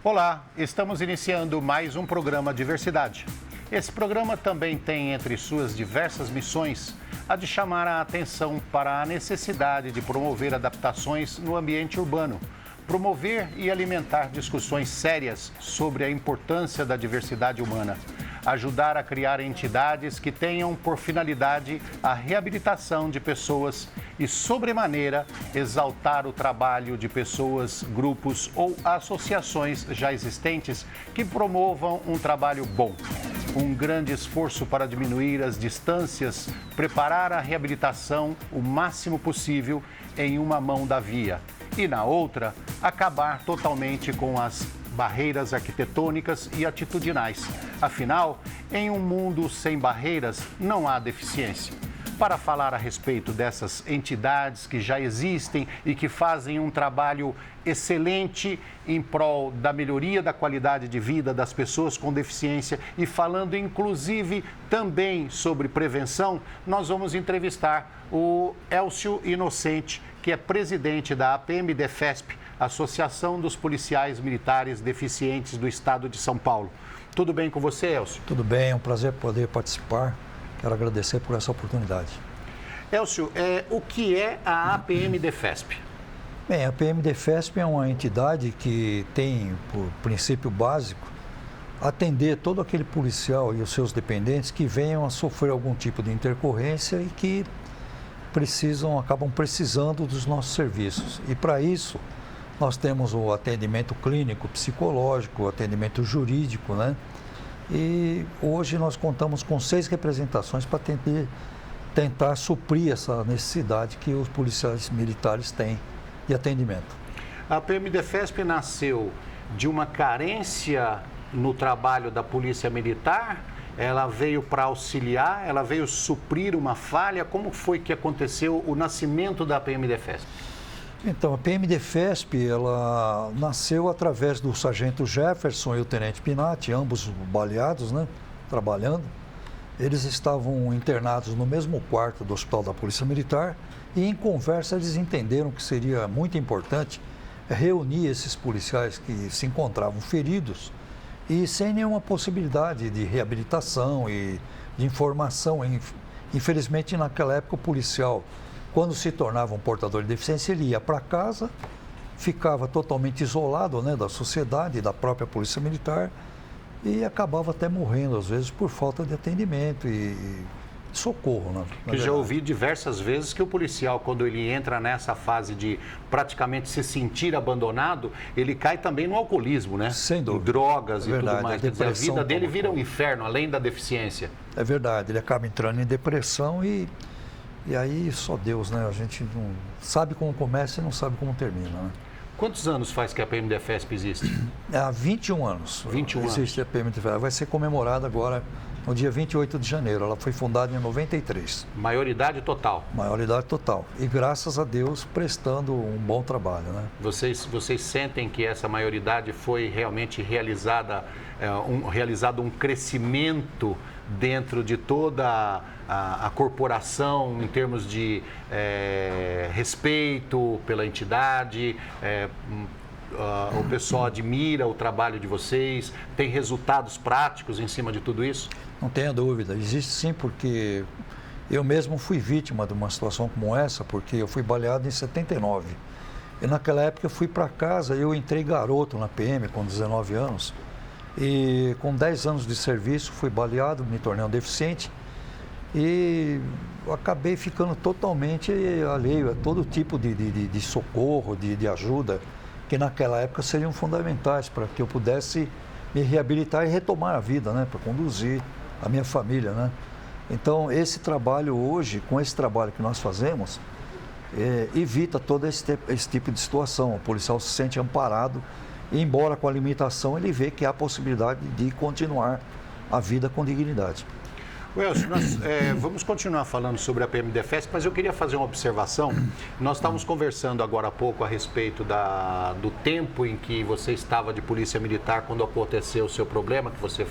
Olá, estamos iniciando mais um programa Diversidade. Esse programa também tem entre suas diversas missões a de chamar a atenção para a necessidade de promover adaptações no ambiente urbano, promover e alimentar discussões sérias sobre a importância da diversidade humana, ajudar a criar entidades que tenham por finalidade a reabilitação de pessoas e, sobremaneira, exaltar o trabalho de pessoas, grupos ou associações já existentes que promovam um trabalho bom. Um grande esforço para diminuir as distâncias, preparar a reabilitação o máximo possível em uma mão da via e, na outra, acabar totalmente com as barreiras arquitetônicas e atitudinais. Afinal, em um mundo sem barreiras, não há deficiência. Para falar a respeito dessas entidades que já existem e que fazem um trabalho excelente em prol da melhoria da qualidade de vida das pessoas com deficiência e falando inclusive também sobre prevenção, nós vamos entrevistar o Elcio Inocente, que é presidente da APM-Defesp, Associação dos Policiais Militares Deficientes do Estado de São Paulo. Tudo bem com você, Elcio? Tudo bem, é um prazer poder participar. Quero agradecer por essa oportunidade. Elcio, o que é a APM-Defesp? Bem, a APM-Defesp é uma entidade que tem, por princípio básico, atender todo aquele policial e os seus dependentes que venham a sofrer algum tipo de intercorrência e que acabam precisando dos nossos serviços. E para isso, nós temos o atendimento clínico, psicológico, o atendimento jurídico, né? E hoje nós contamos com 6 representações para tentar suprir essa necessidade que os policiais militares têm de atendimento. A APM-Defesp nasceu de uma carência no trabalho da Polícia Militar? Ela veio para auxiliar? Ela veio suprir uma falha? Como foi que aconteceu o nascimento da APM-Defesp? Então, a APM-Defesp, ela nasceu através do sargento Jefferson e o tenente Pinati, ambos baleados, né, trabalhando. Eles estavam internados no mesmo quarto do Hospital da Polícia Militar e, em conversa, eles entenderam que seria muito importante reunir esses policiais que se encontravam feridos e sem nenhuma possibilidade de reabilitação e de informação. Infelizmente, naquela época, o policial, quando se tornava um portador de deficiência, ele ia para casa, ficava totalmente isolado, né, da sociedade, da própria Polícia Militar e acabava até morrendo, às vezes, por falta de atendimento e socorro. Né, Eu já ouvi diversas vezes que o policial, quando ele entra nessa fase de praticamente se sentir abandonado, ele cai também no alcoolismo, né? Sem dúvida. Em drogas e verdade, tudo mais. Quer dizer, a vida dele vira um conta. inferno, além da deficiência. É verdade, ele acaba entrando em depressão e aí só Deus, né? A gente não sabe como começa e não sabe como termina, né? Quantos anos faz que a APM-Defesp existe? Há 21 anos. 21 anos. Existe a APM-Defesp. Ela vai ser comemorada agora no dia 28 de janeiro. Ela foi fundada em 93. Maioridade total. Maioridade total. E graças a Deus prestando um bom trabalho, né? Vocês sentem que essa maioridade foi realmente realizado um crescimento dentro de toda a corporação em termos de respeito pela entidade? O pessoal admira o trabalho de vocês? Tem resultados práticos em cima de tudo isso? Não tenha dúvida. Existe sim, porque eu mesmo fui vítima de uma situação como essa, porque eu fui baleado em 79. E naquela época eu fui para casa, eu entrei garoto na PM com 19 anos. E com 10 anos de serviço fui baleado, me tornei um deficiente e acabei ficando totalmente alheio a todo tipo de socorro, de ajuda, que naquela época seriam fundamentais para que eu pudesse me reabilitar e retomar a vida, né, para conduzir a minha família, né. Então, esse trabalho hoje, com esse trabalho que nós fazemos, evita todo esse tipo de situação. O policial se sente amparado e, embora com a limitação, ele vê que há possibilidade de continuar a vida com dignidade. Elcio, nós vamos continuar falando sobre a APM-Defesp, mas eu queria fazer uma observação. Nós estávamos conversando agora há pouco a respeito do tempo em que você estava de polícia militar quando aconteceu o seu problema, que você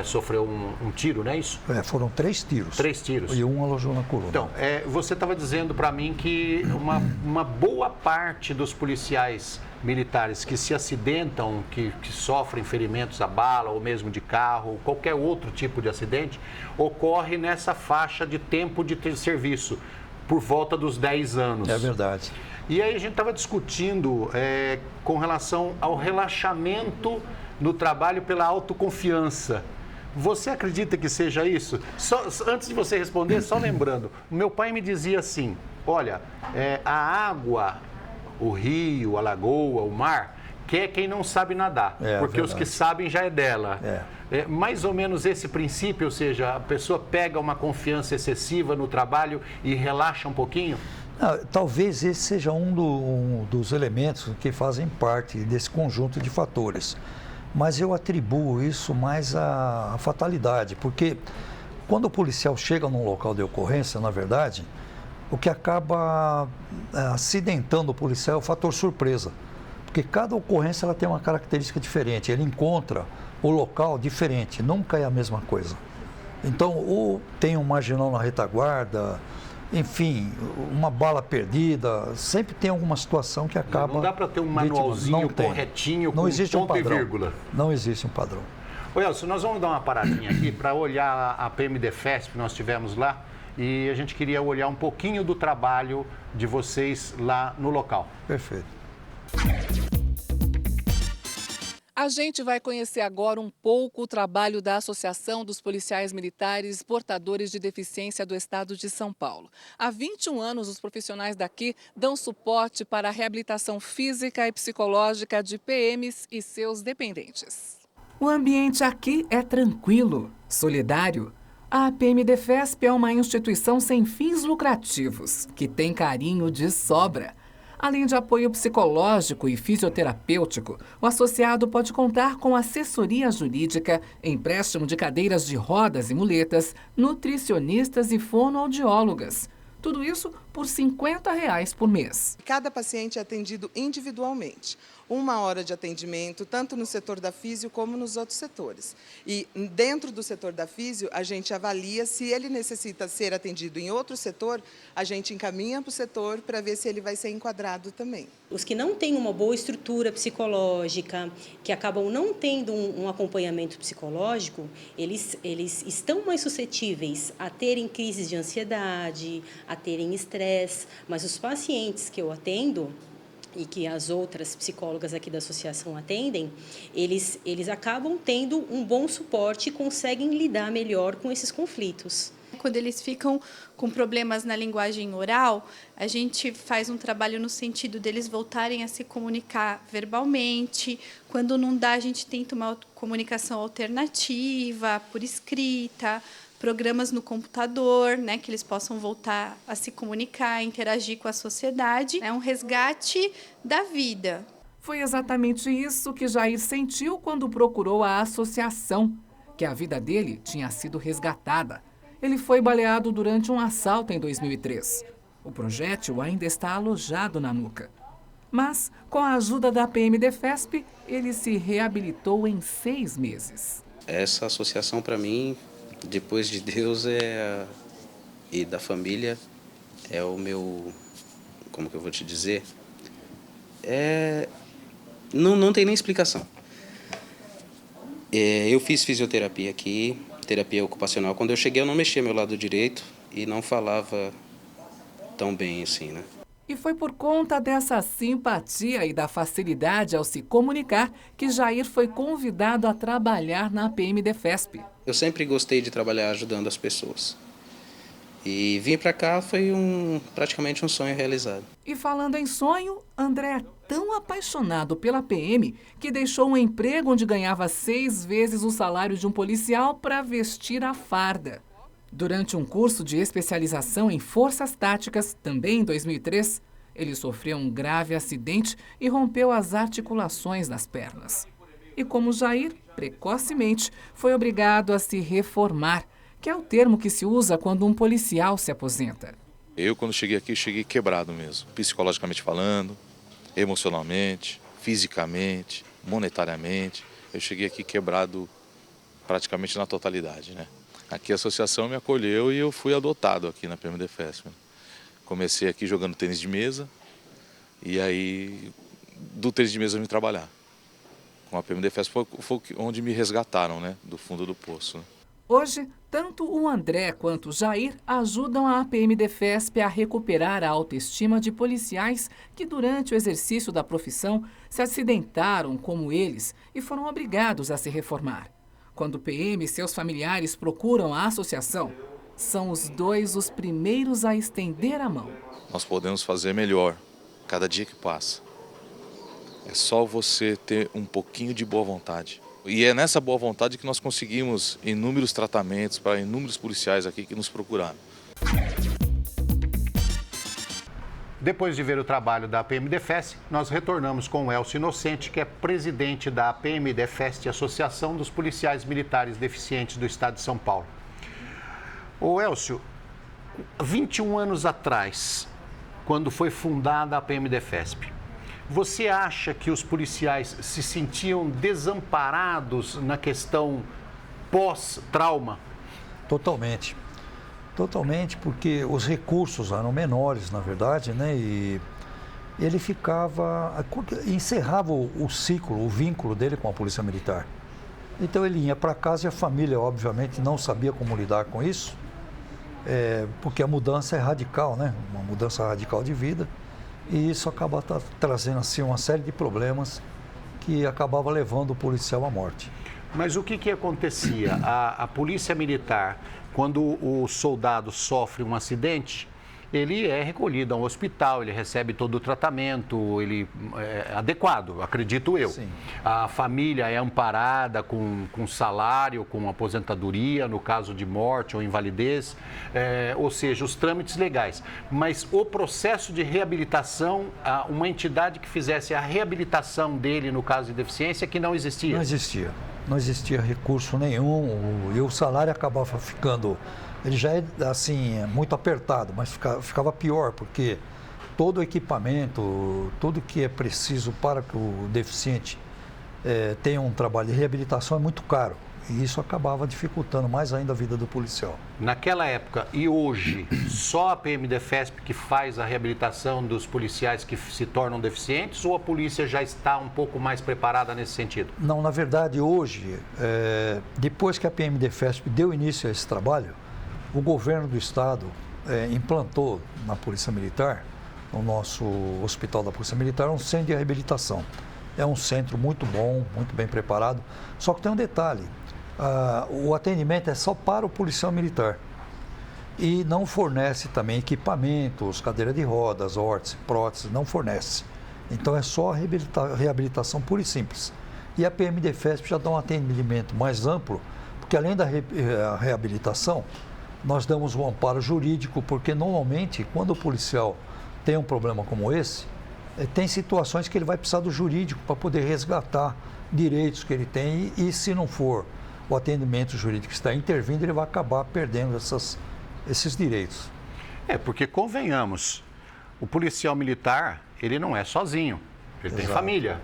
sofreu um tiro, não é isso? Foram 3 tiros. 3 tiros. E um alojou na coluna. Então, você estava dizendo para mim que uma boa parte dos policiais militares que se acidentam, que sofrem ferimentos a bala ou mesmo de carro, ou qualquer outro tipo de acidente, ocorre nessa faixa de tempo de serviço, por volta dos 10 anos. É verdade. E aí a gente estava discutindo com relação ao relaxamento no trabalho pela autoconfiança. Você acredita que seja isso? Antes de você responder, só lembrando, o meu pai me dizia assim, olha, a água, o rio, a lagoa, o mar, quer quem não sabe nadar, porque verdade. Os que sabem já é dela. É mais ou menos esse princípio, ou seja, a pessoa pega uma confiança excessiva no trabalho e relaxa um pouquinho? Talvez esse seja um dos elementos que fazem parte desse conjunto de fatores. Mas eu atribuo isso mais à fatalidade, porque quando o policial chega num local de ocorrência, na verdade, o que acaba acidentando o policial é o fator surpresa. Porque cada ocorrência ela tem uma característica diferente, ele encontra o local diferente, nunca é a mesma coisa. Então, ou tem um marginal na retaguarda, enfim, uma bala perdida, sempre tem alguma situação que acaba... Não dá para ter um manualzinho corretinho com ponto e vírgula. Não existe um padrão. Ô Elcio, nós vamos dar uma paradinha aqui para olhar a PMDFESP que nós tivemos lá e a gente queria olhar um pouquinho do trabalho de vocês lá no local. Perfeito. A gente vai conhecer agora um pouco o trabalho da Associação dos Policiais Militares Portadores de Deficiência do Estado de São Paulo. Há 21 anos, os profissionais daqui dão suporte para a reabilitação física e psicológica de PMs e seus dependentes. O ambiente aqui é tranquilo, solidário. A PMDFESP é uma instituição sem fins lucrativos, que tem carinho de sobra. Além de apoio psicológico e fisioterapêutico, o associado pode contar com assessoria jurídica, empréstimo de cadeiras de rodas e muletas, nutricionistas e fonoaudiólogas. Tudo isso por R$ 50 por mês. Cada paciente é atendido individualmente. 1 hora de atendimento, tanto no setor da físio como nos outros setores. E dentro do setor da físio, a gente avalia se ele necessita ser atendido em outro setor, a gente encaminha para o setor para ver se ele vai ser enquadrado também. Os que não têm uma boa estrutura psicológica, que acabam não tendo um acompanhamento psicológico, eles estão mais suscetíveis a terem crises de ansiedade, a terem estresse, mas os pacientes que eu atendo e que as outras psicólogas aqui da associação atendem, eles acabam tendo um bom suporte e conseguem lidar melhor com esses conflitos. Quando eles ficam com problemas na linguagem oral, a gente faz um trabalho no sentido deles voltarem a se comunicar verbalmente. Quando não dá, a gente tenta uma comunicação alternativa, por escrita, programas no computador, né, que eles possam voltar a se comunicar, interagir com a sociedade. É um resgate da vida. Foi exatamente isso que Jair sentiu quando procurou a associação, que a vida dele tinha sido resgatada. Ele foi baleado durante um assalto em 2003. O projétil ainda está alojado na nuca. Mas, com a ajuda da PMDFESP, ele se reabilitou em 6 meses. Essa associação, para mim, depois de Deus e da família, é o meu... Como que eu vou te dizer? Não tem nem explicação. Eu fiz fisioterapia aqui, terapia ocupacional. Quando eu cheguei, eu não mexia meu lado direito e não falava tão bem assim, né? E foi por conta dessa simpatia e da facilidade ao se comunicar que Jair foi convidado a trabalhar na PMDFESP. Eu sempre gostei de trabalhar ajudando as pessoas. E vir para cá foi praticamente um sonho realizado. E falando em sonho, André é tão apaixonado pela PM que deixou um emprego onde ganhava 6 vezes o salário de um policial para vestir a farda. Durante um curso de especialização em forças táticas, também em 2003, ele sofreu um grave acidente e rompeu as articulações das pernas. E como Jair, precocemente, foi obrigado a se reformar, que é o termo que se usa quando um policial se aposenta. Eu, quando cheguei aqui, cheguei quebrado mesmo, psicologicamente falando, emocionalmente, fisicamente, monetariamente. Eu cheguei aqui quebrado praticamente na totalidade, né? Aqui a associação me acolheu e eu fui adotado aqui na PMDFESP. Comecei aqui jogando tênis de mesa e aí do 3 de mesa eu vim trabalhar. Com a PMDFESP foi onde me resgataram, né, do fundo do poço. Né? Hoje, tanto o André quanto o Jair ajudam a PMDFESP a recuperar a autoestima de policiais que, durante o exercício da profissão, se acidentaram como eles e foram obrigados a se reformar. Quando o PM e seus familiares procuram a associação, são os dois os primeiros a estender a mão. Nós podemos fazer melhor cada dia que passa. É só você ter um pouquinho de boa vontade. E é nessa boa vontade que nós conseguimos inúmeros tratamentos para inúmeros policiais aqui que nos procuraram. Depois de ver o trabalho da PMDFESP, nós retornamos com o Elcio Inocente, que é presidente da PMDFESP, Associação dos Policiais Militares Deficientes do Estado de São Paulo. Ô Elcio, 21 anos atrás, quando foi fundada a PMDFESP, você acha que os policiais se sentiam desamparados na questão pós-trauma? Totalmente. Totalmente, porque os recursos eram menores, na verdade, né? E ele encerrava o ciclo, o vínculo dele com a Polícia Militar. Então ele ia para casa e a família, obviamente, não sabia como lidar com isso, porque a mudança é radical, né? Uma mudança radical de vida. E isso acaba trazendo assim, uma série de problemas que acabava levando o policial à morte. Mas o que acontecia? A Polícia Militar, quando o soldado sofre um acidente, ele é recolhido a um hospital, ele recebe todo o tratamento, ele é adequado, acredito eu. Sim. A família é amparada com salário, com aposentadoria, no caso de morte ou invalidez, ou seja, os trâmites legais. Mas o processo de reabilitação, uma entidade que fizesse a reabilitação dele no caso de deficiência, que não existia? Não existia. Não existia recurso nenhum e o salário acabava ficando... Ele já é, assim, muito apertado, mas ficava pior, porque todo o equipamento, tudo que é preciso para que o deficiente tenha um trabalho de reabilitação é muito caro. E isso acabava dificultando mais ainda a vida do policial. Naquela época e hoje, só a PMDFESP que faz a reabilitação dos policiais que se tornam deficientes ou a polícia já está um pouco mais preparada nesse sentido? Não, na verdade, hoje, depois que a PMDFESP deu início a esse trabalho, o governo do estado implantou na Polícia Militar, no nosso Hospital da Polícia Militar, um centro de reabilitação. É um centro muito bom, muito bem preparado, só que tem um detalhe, o atendimento é só para o policial militar e não fornece também equipamentos, cadeira de rodas, órtese, prótese, não fornece. Então é só reabilitação pura e simples. E a PMDFESP já dá um atendimento mais amplo, porque além da reabilitação, nós damos um amparo jurídico, porque normalmente, quando o policial tem um problema como esse, tem situações que ele vai precisar do jurídico para poder resgatar direitos que ele tem e se não for o atendimento jurídico que está intervindo, ele vai acabar perdendo esses direitos. Porque convenhamos, o policial militar, ele não é sozinho, ele tem família.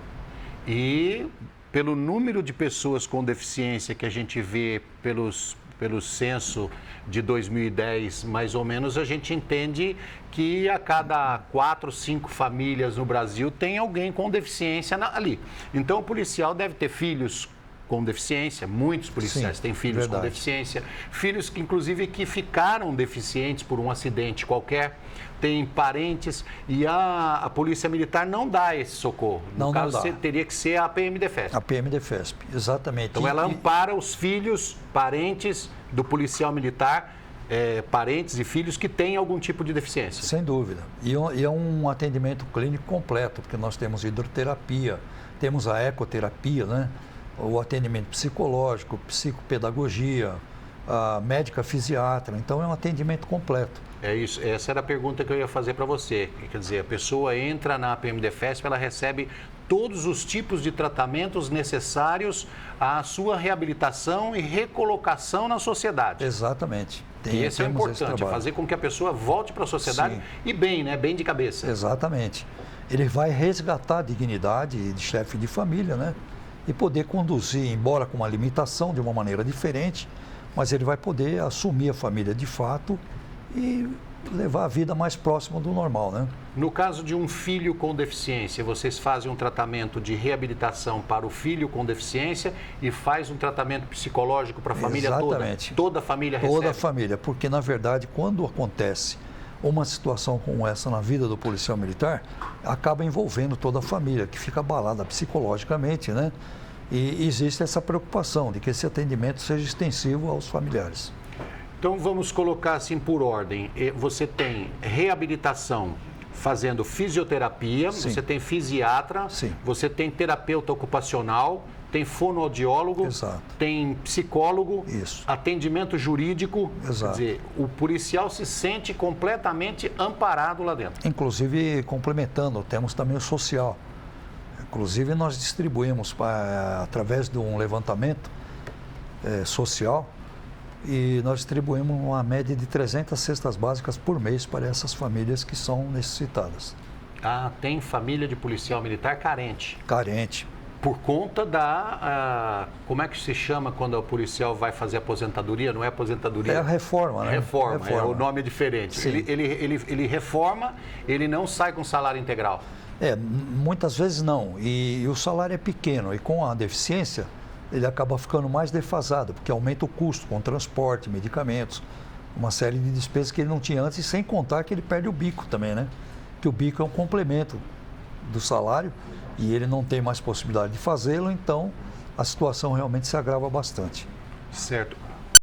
E pelo número de pessoas com deficiência que a gente vê pelo censo de 2010, mais ou menos, a gente entende que a cada 4, 5 famílias no Brasil tem alguém com deficiência ali. Então, o policial deve ter filhos com deficiência, muitos policiais têm filhos com deficiência, filhos que, inclusive, que ficaram deficientes por um acidente qualquer, tem parentes, e a Polícia Militar não dá esse socorro. No caso, teria que ser a PMDFESP. A PMDFESP, exatamente. Então, ela ampara os filhos, parentes do policial militar, parentes e filhos que têm algum tipo de deficiência. Sem dúvida. E é um atendimento clínico completo, porque nós temos hidroterapia, temos a ecoterapia, né? O atendimento psicológico, psicopedagogia, a médica fisiatra. Então, é um atendimento completo. É isso. Essa era a pergunta que eu ia fazer para você. Quer dizer, a pessoa entra na PMDFESP, ela recebe todos os tipos de tratamentos necessários à sua reabilitação e recolocação na sociedade. Exatamente. E esse é importante, fazer com que a pessoa volte para a sociedade e bem, né? Bem de cabeça. Exatamente. Ele vai resgatar a dignidade de chefe de família, né? E poder conduzir, embora com uma limitação, de uma maneira diferente, mas ele vai poder assumir a família de fato e levar a vida mais próxima do normal, né? No caso de um filho com deficiência, vocês fazem um tratamento de reabilitação para o filho com deficiência e faz um tratamento psicológico para a família toda? Exatamente. Toda a família recebe? Toda a família, porque na verdade quando acontece uma situação como essa na vida do policial militar, acaba envolvendo toda a família, que fica abalada psicologicamente, né? E existe essa preocupação de que esse atendimento seja extensivo aos familiares. Então vamos colocar assim por ordem. Você tem reabilitação fazendo fisioterapia, Sim. você tem fisiatra, Sim. você tem terapeuta ocupacional, tem fonoaudiólogo, Exato. tem psicólogo, Isso. atendimento jurídico. Exato. Quer dizer, o policial se sente completamente amparado lá dentro. Inclusive, complementando, temos também o social. Inclusive, nós distribuímos através de um levantamento social e nós distribuímos uma média de 300 cestas básicas por mês para essas famílias que são necessitadas. Ah, tem família de policial militar carente. Carente. Por conta como é que se chama quando o policial vai fazer aposentadoria? Não é aposentadoria? É a reforma, né? Reforma. O nome é diferente. Sim. Ele reforma, ele não sai com salário integral. Muitas vezes não. E o salário é pequeno. E com a deficiência, ele acaba ficando mais defasado, porque aumenta o custo com transporte, medicamentos, uma série de despesas que ele não tinha antes, e sem contar que ele perde o bico também, né? Que o bico é um complemento do salário e ele não tem mais possibilidade de fazê-lo, então a situação realmente se agrava bastante. Certo.